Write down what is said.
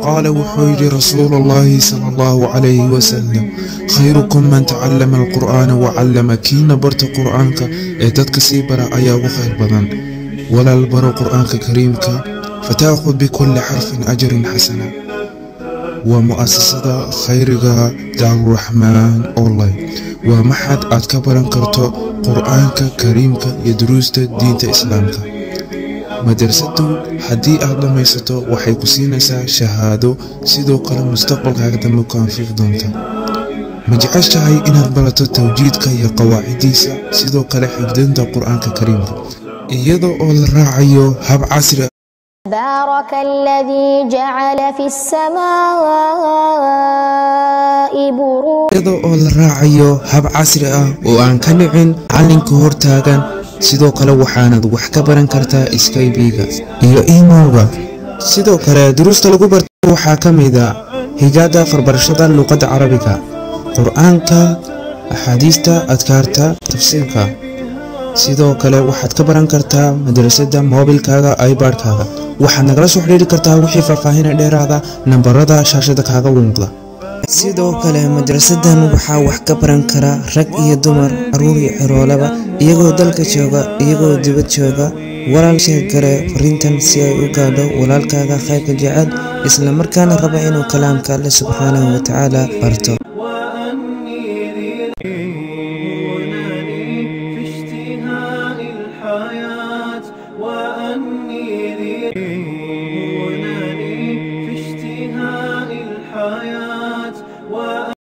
قال وحيد رسول الله صلى الله عليه وسلم خيركم من تعلم القرآن وعلم كين برت قرآنك إدتك سيبرا أيا وخير بدن ولا البر قرآنك كريمك فتأخذ بكل حرف أجر حسنا ومؤسسة خيرها دار الرحمن أونلاين ومحد أتكبرن كرتو قرآنك كريمك يدروست دين إسلامك مدرسته حدي أهلا ميسته وحيكسين شهاده سيدو قلم مستقبل هكذا مكان في غضونته مجعشت هاي إنها بلطة توجيدك يا قواعديسة سيدو قلم حفظين القرآن كريم يدو أول راعيو هب عصر بارك الذي جعل في السماء بروجا يدو أول راعيو هب عصر وأن كنعين علن كهور تاغان sidoo kale waxaanad wax ka baran kartaa Skype-ga iyo email-ga sidoo kale duruusta lagu barto waxa kamid ah higaada farbarashada luqadda Carabiga Qur'aanka axaadiista adkaarta tafsiirka sidoo kale waxaad ka baran kartaa madrasada mobilkaaga iPad-kaaga waxaad nagala soo xiriiri kartaa wixii faahfaahin dheeraad ah nambarada shaashada kaaga muuqda sidoo kale madrasadan waxa wax ka baran kara rag iyo dumar caruur iyo ciroolaba iyagoo dalka jooga iyagoo dibad jooga walaal sheeg kare fariintan si ay u gaadho walaalkaaga khayrka jecel isla markaana raba inuu kalaamka Allah subhanahu wa ta'ala barto